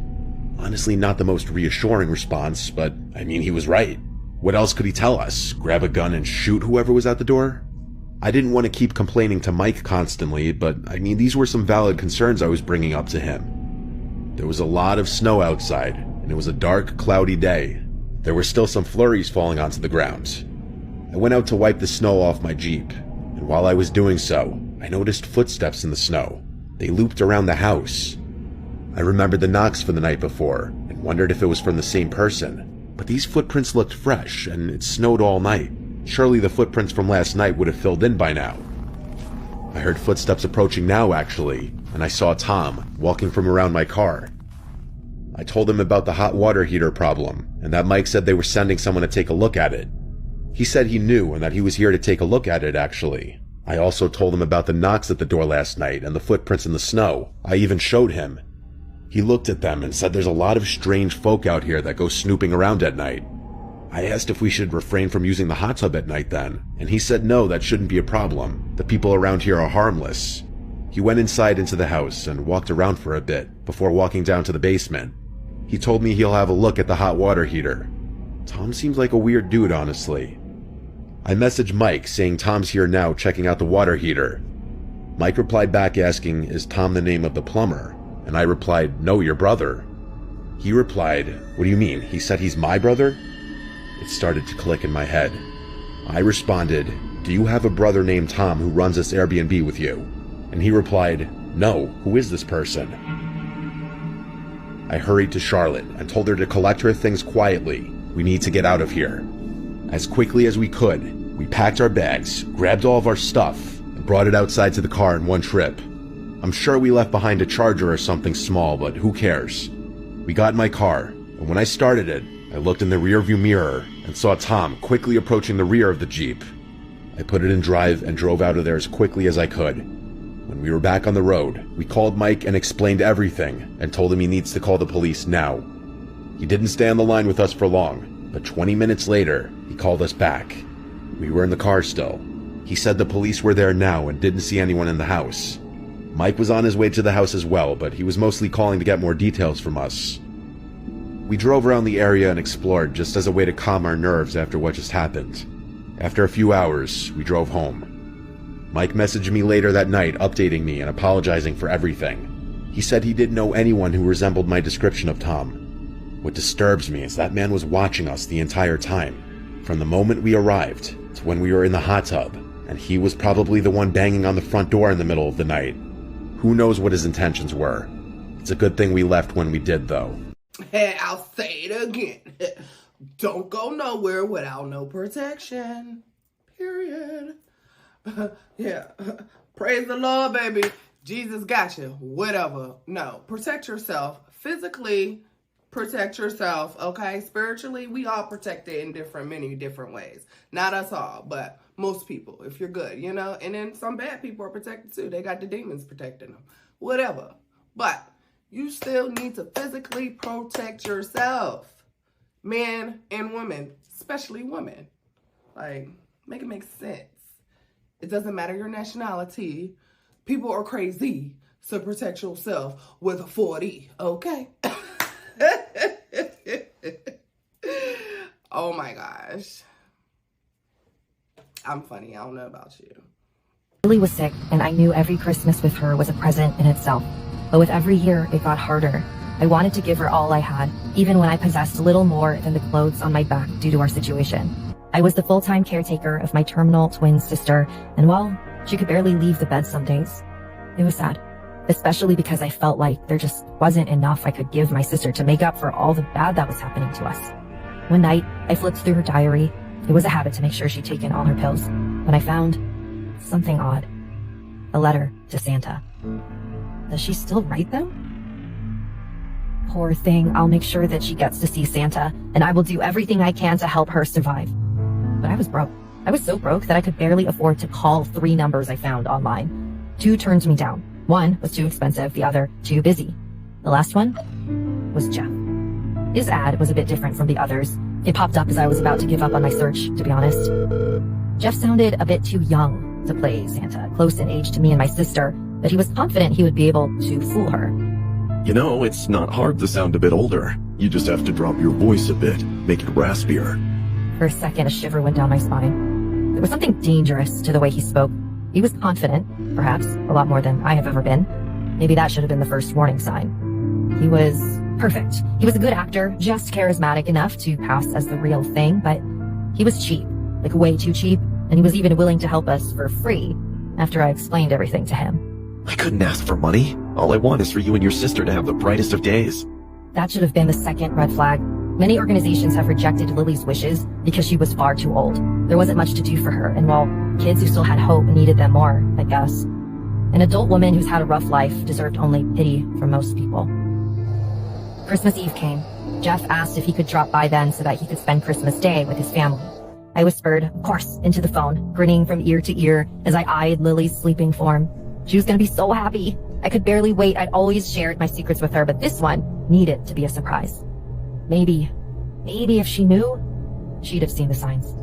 Honestly, not the most reassuring response, but I mean, he was right. What else could he tell us? Grab a gun and shoot whoever was at the door? I didn't want to keep complaining to Mike constantly, but I mean, these were some valid concerns I was bringing up to him. There was a lot of snow outside, and it was a dark, cloudy day. There were still some flurries falling onto the ground. I went out to wipe the snow off my Jeep, and while I was doing so, I noticed footsteps in the snow. They looped around the house. I remembered the knocks from the night before, and wondered if it was from the same person, but these footprints looked fresh, and it snowed all night. Surely the footprints from last night would have filled in by now. I heard footsteps approaching now, actually, and I saw Tom walking from around my car. I told him about the hot water heater problem, and that Mike said they were sending someone to take a look at it. He said he knew and that he was here to take a look at it, actually. I also told him about the knocks at the door last night and the footprints in the snow. I even showed him. He looked at them and said there's a lot of strange folk out here that go snooping around at night. I asked if we should refrain from using the hot tub at night then, and he said no, that shouldn't be a problem. The people around here are harmless. He went inside into the house and walked around for a bit before walking down to the basement. He told me he'll have a look at the hot water heater. Tom seems like a weird dude, honestly. I messaged Mike saying Tom's here now checking out the water heater. Mike replied back asking, is Tom the name of the plumber? And I replied, no, your brother. He replied, what do you mean? He said he's my brother? It started to click in my head. I responded, do you have a brother named Tom who runs this Airbnb with you? And he replied, no, who is this person? I hurried to Charlotte and told her to collect her things quietly. We need to get out of here. As quickly as we could, we packed our bags, grabbed all of our stuff, and brought it outside to the car in one trip. I'm sure we left behind a charger or something small, but who cares? We got in my car, and when I started it, I looked in the rearview mirror and saw Tom quickly approaching the rear of the Jeep. I put it in drive and drove out of there as quickly as I could. When we were back on the road, we called Mike and explained everything and told him he needs to call the police now. He didn't stay on the line with us for long, but 20 minutes later, he called us back. We were in the car still. He said the police were there now and didn't see anyone in the house. Mike was on his way to the house as well, but he was mostly calling to get more details from us. We drove around the area and explored just as a way to calm our nerves after what just happened. After a few hours, we drove home. Mike messaged me later that night updating me and apologizing for everything. He said he didn't know anyone who resembled my description of Tom. What disturbs me is that man was watching us the entire time, from the moment we arrived to when we were in the hot tub, and he was probably the one banging on the front door in the middle of the night. Who knows what his intentions were? It's a good thing we left when we did, though. Hey, I'll say it again. Don't go nowhere without no protection. Period. Yeah. Praise the Lord, baby. Jesus got you. Whatever. No. Protect yourself. Physically, protect yourself. Okay? Spiritually, we all protected in many different ways. Not us all, but most people, if you're good, you know? And then some bad people are protected too. They got the demons protecting them. Whatever. But you still need to physically protect yourself. Men and women, especially women. Like, make it make sense. It doesn't matter your nationality. People are crazy, so protect yourself with a 40, okay? Oh my gosh. I'm funny, I don't know about you. Lily was sick, and I knew every Christmas with her was a present in itself. But with every year, it got harder. I wanted to give her all I had, even when I possessed little more than the clothes on my back due to our situation. I was the full-time caretaker of my terminal twin sister, and while she could barely leave the bed some days, it was sad. Especially because I felt like there just wasn't enough I could give my sister to make up for all the bad that was happening to us. One night, I flipped through her diary. It was a habit to make sure she'd taken all her pills, when I found something odd. A letter to Santa. Does she still write them? Poor thing, I'll make sure that she gets to see Santa, and I will do everything I can to help her survive. But I was broke. I was so broke that I could barely afford to call 3 numbers I found online. 2 turned me down. 1 was too expensive, the other too busy. The last one was Jeff. His ad was a bit different from the others. It popped up as I was about to give up on my search, to be honest. Jeff sounded a bit too young to play Santa, close in age to me and my sister, but he was confident he would be able to fool her. You know, it's not hard to sound a bit older. You just have to drop your voice a bit, make it raspier. For a second, a shiver went down my spine. There was something dangerous to the way he spoke. He was confident, perhaps, a lot more than I have ever been. Maybe that should have been the first warning sign. He was perfect. He was a good actor, just charismatic enough to pass as the real thing, but he was cheap, like way too cheap, and he was even willing to help us for free after I explained everything to him. I couldn't ask for money. All I want is for you and your sister to have the brightest of days. That should have been the second red flag. Many organizations have rejected Lily's wishes because she was far too old. There wasn't much to do for her, and while kids who still had hope needed them more, I guess. An adult woman who's had a rough life deserved only pity from most people. Christmas Eve came. Jeff asked if he could drop by then so that he could spend Christmas Day with his family. I whispered, of course, into the phone, grinning from ear to ear as I eyed Lily's sleeping form. She was going to be so happy. I could barely wait. I'd always shared my secrets with her, but this one needed to be a surprise. Maybe if she knew, she'd have seen the signs.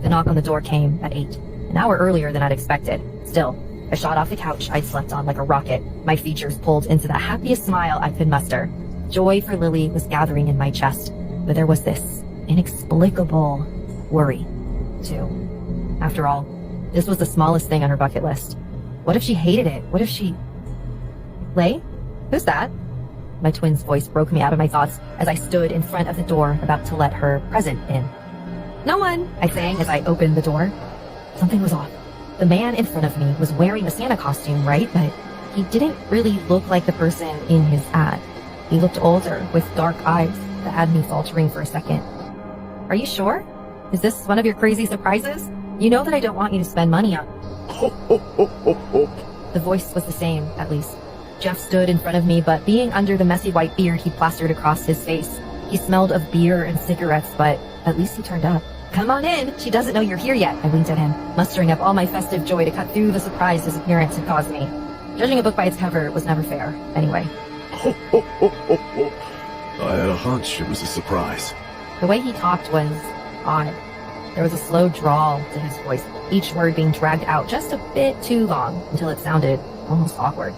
The knock on the door came at 8, an hour earlier than I'd expected. Still, I shot off the couch I'd slept on like a rocket, my features pulled into the happiest smile I could muster. Joy for Lily was gathering in my chest, but there was this inexplicable worry, too. After all, this was the smallest thing on her bucket list. What if she hated it? What if she... Lay? Who's that? My twin's voice broke me out of my thoughts as I stood in front of the door about to let her present in. No one, I sang as I opened the door. Something was off. The man in front of me was wearing a Santa costume, right? But he didn't really look like the person in his ad. He looked older, with dark eyes that had me faltering for a second. Are you sure? Is this one of your crazy surprises? You know that I don't want you to spend money on... The voice was the same, at least. Jeff stood in front of me, but being under the messy white beard he plastered across his face, he smelled of beer and cigarettes, but at least he turned up. Come on in, she doesn't know you're here yet, I winked at him, mustering up all my festive joy to cut through the surprise his appearance had caused me. Judging a book by its cover was never fair, anyway. I had a hunch it was a surprise. The way he talked was odd. There was a slow drawl to his voice, each word being dragged out just a bit too long until it sounded almost awkward.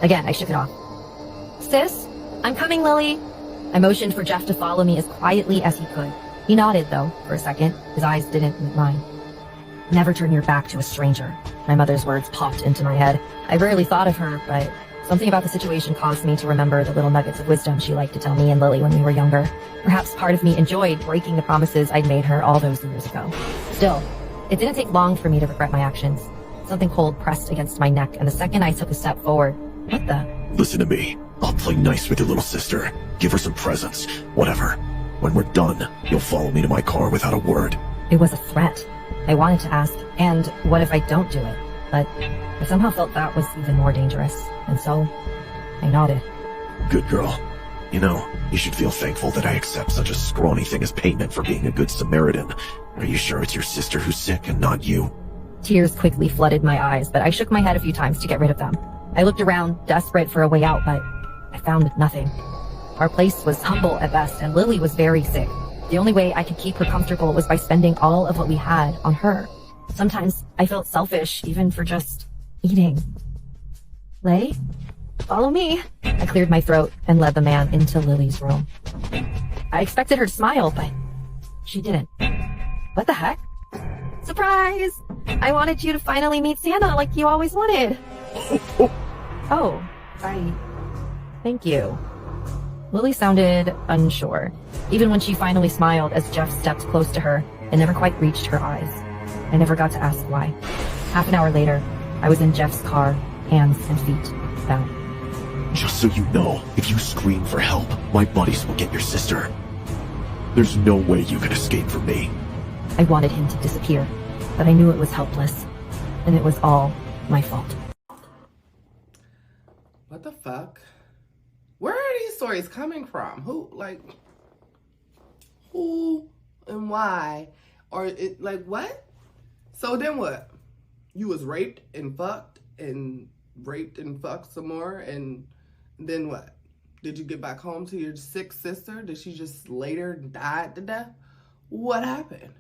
Again, I shook it off. Sis, I'm coming, Lily. I motioned for Jeff to follow me as quietly as he could. He nodded, though, for a second. His eyes didn't meet mine. Never turn your back to a stranger. My mother's words popped into my head. I rarely thought of her, but something about the situation caused me to remember the little nuggets of wisdom she liked to tell me and Lily when we were younger. Perhaps part of me enjoyed breaking the promises I'd made her all those years ago. Still, it didn't take long for me to regret my actions. Something cold pressed against my neck, and the second I took a step forward, what the? Listen to me. I'll play nice with your little sister. Give her some presents. Whatever. When we're done, you'll follow me to my car without a word. It was a threat. I wanted to ask, and what if I don't do it? But I somehow felt that was even more dangerous, and so I nodded. Good girl. You know, you should feel thankful that I accept such a scrawny thing as payment for being a good Samaritan. Are you sure it's your sister who's sick and not you? Tears quickly flooded my eyes, but I shook my head a few times to get rid of them. I looked around, desperate for a way out, but I found nothing. Our place was humble at best, and Lily was very sick. The only way I could keep her comfortable was by spending all of what we had on her. Sometimes I felt selfish, even for just eating. Lay? Follow me. I cleared my throat and led the man into Lily's room. I expected her to smile, but she didn't. What the heck? Surprise! I wanted you to finally meet Santa like you always wanted. Oh, thank you. Lily sounded unsure. Even when she finally smiled as Jeff stepped close to her, it never quite reached her eyes. I never got to ask why. Half an hour later, I was in Jeff's car, hands and feet bound. Just so you know, if you scream for help, my buddies will get your sister. There's no way you can escape from me. I wanted him to disappear, but I knew it was helpless, and it was all my fault. What the fuck? Where are these stories coming from? Who and why? Or what? So then what? You was raped and fucked some more, and then what? Did you get back home to your sick sister? Did she just later died to death? What happened?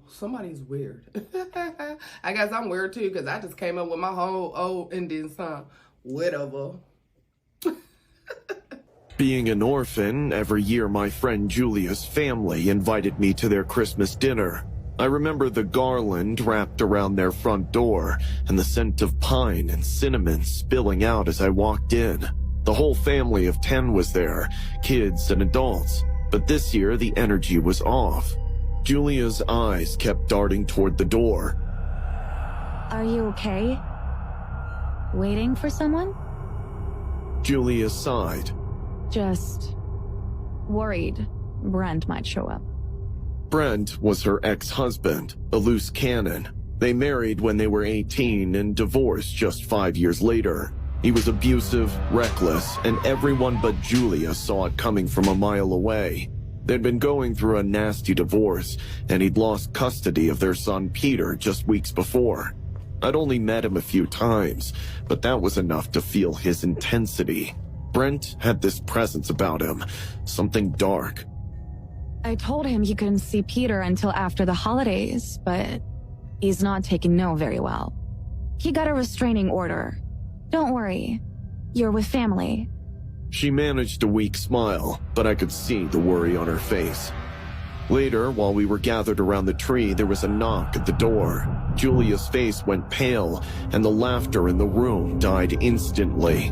Somebody's weird. I guess I'm weird too, because I just came up with my whole old Indian song. Whatever. Being an orphan, every year my friend Julia's family invited me to their Christmas dinner. I remember the garland wrapped around their front door and the scent of pine and cinnamon spilling out as I walked in. The whole family of 10 was there, kids and adults, but this year the energy was off. Julia's eyes kept darting toward the door. Are you okay? Waiting for someone? Julia sighed. Just worried Brent might show up. Brent was her ex-husband, a loose cannon. They married when they were 18 and divorced just 5 years later. He was abusive, reckless, and everyone but Julia saw it coming from a mile away. They'd been going through a nasty divorce, and he'd lost custody of their son Peter just weeks before. I'd only met him a few times, but that was enough to feel his intensity. Brent had this presence about him, something dark. I told him he couldn't see Peter until after the holidays, but he's not taking no very well. He got a restraining order. Don't worry, you're with family. She managed a weak smile, but I could see the worry on her face. Later, while we were gathered around the tree, there was a knock at the door. Julia's face went pale, and the laughter in the room died instantly.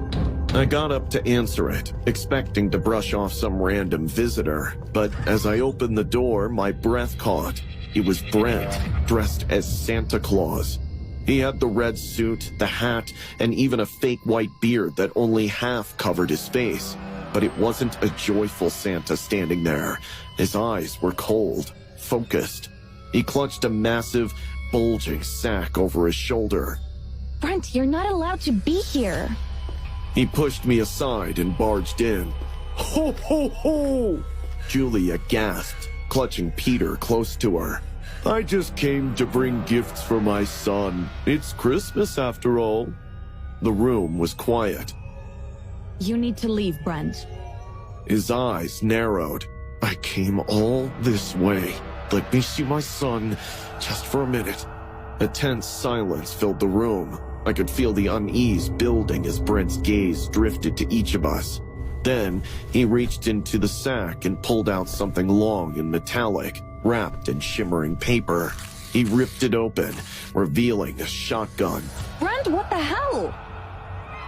I got up to answer it, expecting to brush off some random visitor, but as I opened the door, my breath caught. It was Brent, dressed as Santa Claus. He had the red suit, the hat, and even a fake white beard that only half covered his face. But it wasn't a joyful Santa standing there. His eyes were cold, focused. He clutched a massive, bulging sack over his shoulder. Brent, you're not allowed to be here. He pushed me aside and barged in. Ho, ho, ho! Julia gasped, clutching Peter close to her. I just came to bring gifts for my son. It's Christmas after all. The room was quiet. You need to leave, Brent. His eyes narrowed. I came all this way. Let me see my son just for a minute. A tense silence filled the room. I could feel the unease building as Brent's gaze drifted to each of us. Then he reached into the sack and pulled out something long and metallic, wrapped in shimmering paper. He ripped it open, revealing a shotgun. Brent, what the hell?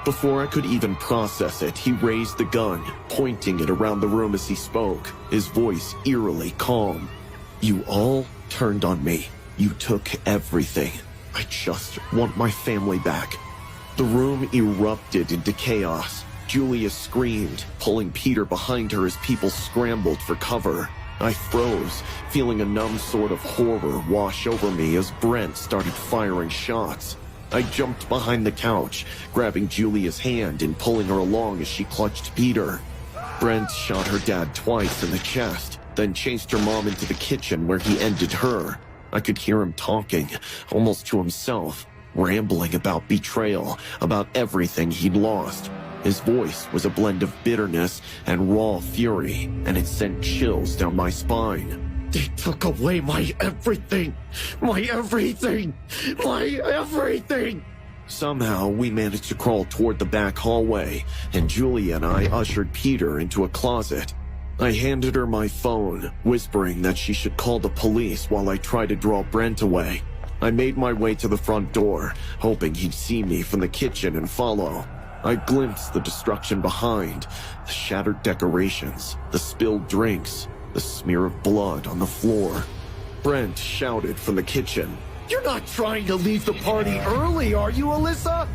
Before I could even process it, he raised the gun, pointing it around the room as he spoke, his voice eerily calm. You all turned on me. You took everything. I just want my family back. The room erupted into chaos. Julia screamed, pulling Peter behind her as people scrambled for cover. I froze, feeling a numb sort of horror wash over me as Brent started firing shots. I jumped behind the couch, grabbing Julia's hand and pulling her along as she clutched Peter. Brent shot her dad twice in the chest, then chased her mom into the kitchen where he ended her. I could hear him talking, almost to himself, rambling about betrayal, about everything he'd lost. His voice was a blend of bitterness and raw fury, and it sent chills down my spine. They took away my everything! My everything! My everything! Somehow, we managed to crawl toward the back hallway, and Julia and I ushered Peter into a closet. I handed her my phone, whispering that she should call the police while I tried to draw Brent away. I made my way to the front door, hoping he'd see me from the kitchen and follow. I glimpsed the destruction behind, the shattered decorations, the spilled drinks, the smear of blood on the floor. Brent shouted from the kitchen, "You're not trying to leave the party early, are you, Alyssa?"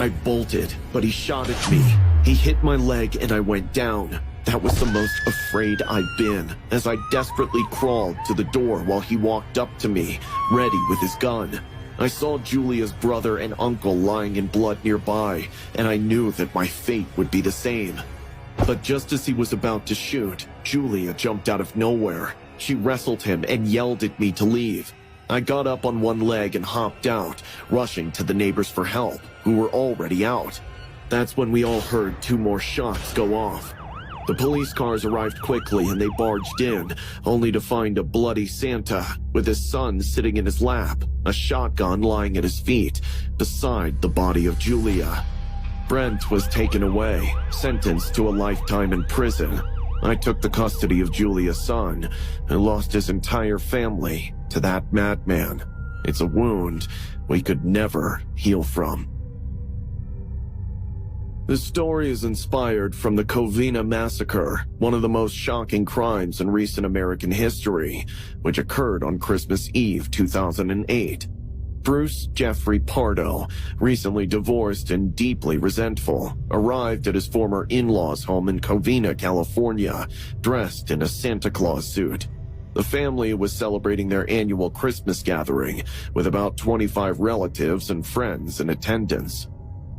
I bolted, but he shot at me. He hit my leg and I went down. That was the most afraid I'd been, as I desperately crawled to the door while he walked up to me, ready with his gun. I saw Julia's brother and uncle lying in blood nearby, and I knew that my fate would be the same. But just as he was about to shoot, Julia jumped out of nowhere. She wrestled him and yelled at me to leave. I got up on one leg and hopped out, rushing to the neighbors for help, who were already out. That's when we all heard 2 more shots go off. The police cars arrived quickly and they barged in, only to find a bloody Santa with his son sitting in his lap, a shotgun lying at his feet, beside the body of Julia. Brent was taken away, sentenced to a lifetime in prison. I took the custody of Julia's son and lost his entire family to that madman. It's a wound we could never heal from. The story is inspired from the Covina massacre, one of the most shocking crimes in recent American history, which occurred on Christmas Eve 2008. Bruce Jeffrey Pardo, recently divorced and deeply resentful, arrived at his former in-laws' home in Covina, California, dressed in a Santa Claus suit. The family was celebrating their annual Christmas gathering, with about 25 relatives and friends in attendance.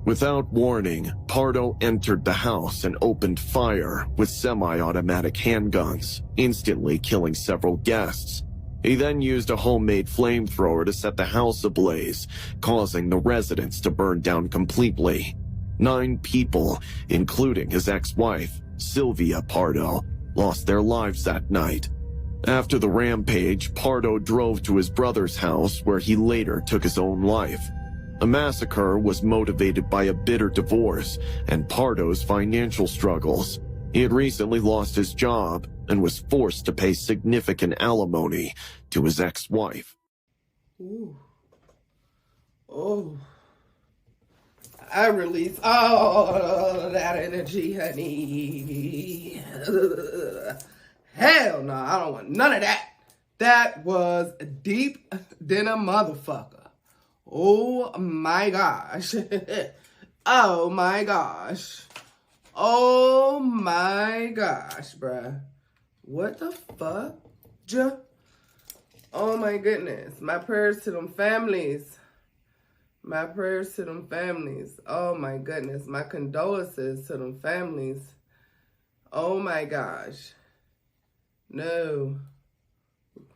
Without warning, Pardo entered the house and opened fire with semi-automatic handguns, instantly killing several guests. He then used a homemade flamethrower to set the house ablaze, causing the residence to burn down completely. 9 people, including his ex-wife, Sylvia Pardo, lost their lives that night. After the rampage, Pardo drove to his brother's house where he later took his own life. The massacre was motivated by a bitter divorce and Pardo's financial struggles. He had recently lost his job and was forced to pay significant alimony to his ex-wife. Ooh. Oh. I release all that energy, honey. Hell no, I don't want none of that. That was deep than a motherfucker. Oh my gosh. Oh my gosh. Oh my gosh, bruh. What the fuck? Oh my goodness. My prayers to them families. My prayers to them families. Oh my goodness. My condolences to them families. Oh my gosh. No.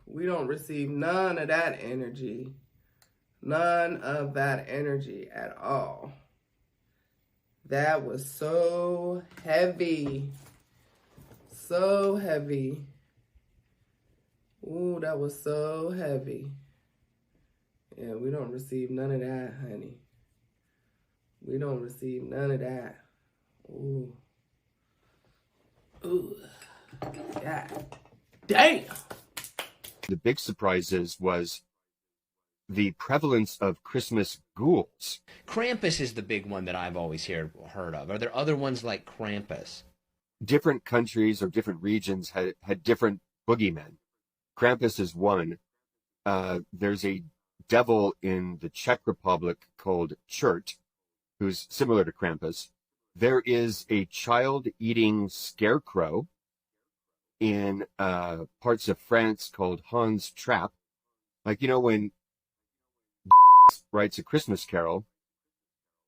We don't receive none of that energy. None of that energy at all. That was so heavy. So heavy. Ooh, that was so heavy. Yeah, we don't receive none of that, honey. We don't receive none of that. Ooh. Ooh. God damn. The big surprises was the prevalence of Christmas ghouls. Krampus is the big one that I've always heard of. Are there other ones like Krampus? Different countries or different regions had different boogeymen. Krampus is one. There's a devil in the Czech Republic called Chert, who's similar to Krampus. There is a child-eating scarecrow in parts of France called Hans Trap. Like, you know, when writes A Christmas Carol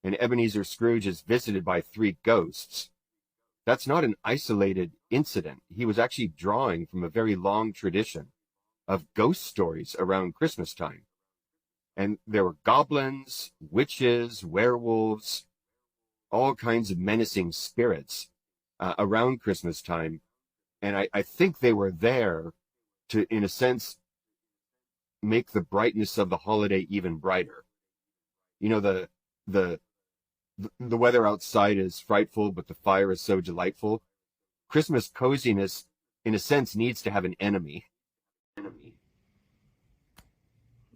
and Ebenezer Scrooge is visited by 3 ghosts, that's not an isolated incident. He was actually drawing from a very long tradition of ghost stories around Christmas time. And there were goblins, witches, werewolves. all kinds of menacing spirits around Christmas time. And I think they were there to, in a sense, make the brightness of the holiday even brighter. You know, the weather outside is frightful, but the fire is so delightful. Christmas coziness, in a sense, needs to have an enemy.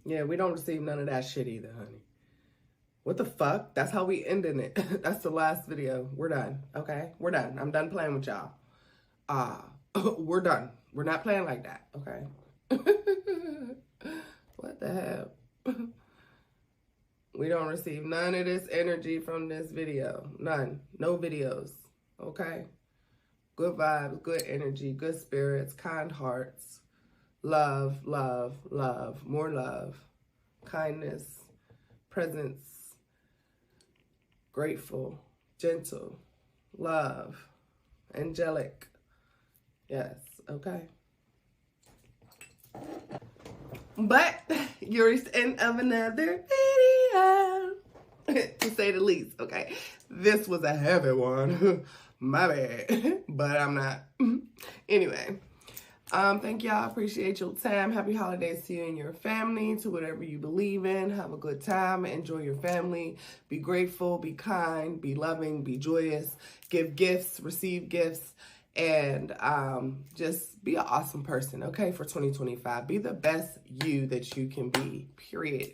Yeah, we don't receive none of that shit either, honey. What the fuck? That's how we ending it. That's the last video. We're done, okay? We're done. I'm done playing with y'all. We're done. We're not playing like that, okay? What the hell? We don't receive none of this energy from this video. None. No videos, okay? Good vibes, good energy, good spirits, kind hearts. Love, love, love, more love, kindness, presence, grateful, gentle, love, angelic. Yes, okay. But you're in of another video, to say the least, okay? This was a heavy one. My bad, but I'm not. Anyway. Thank y'all. Appreciate your time. Happy holidays to you and your family, to whatever you believe in. Have a good time. Enjoy your family. Be grateful. Be kind. Be loving. Be joyous. Give gifts. Receive gifts. And just be an awesome person, okay, for 2025. Be the best you that you can be, period.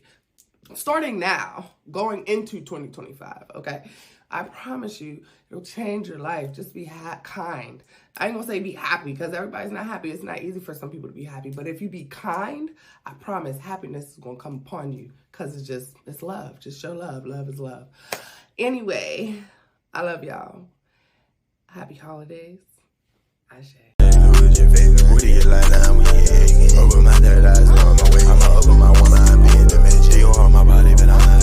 Starting now, going into 2025, okay? I promise you, it'll change your life. Just be kind. I ain't gonna say be happy, because everybody's not happy. It's not easy for some people to be happy. But if you be kind, I promise happiness is gonna come upon you, because it's love. Just show love. Love is love. Anyway, I love y'all. Happy holidays. Ashe. Over my third eyes, on my way. I'ma open my one eye, be in the you hold my body, but I'm not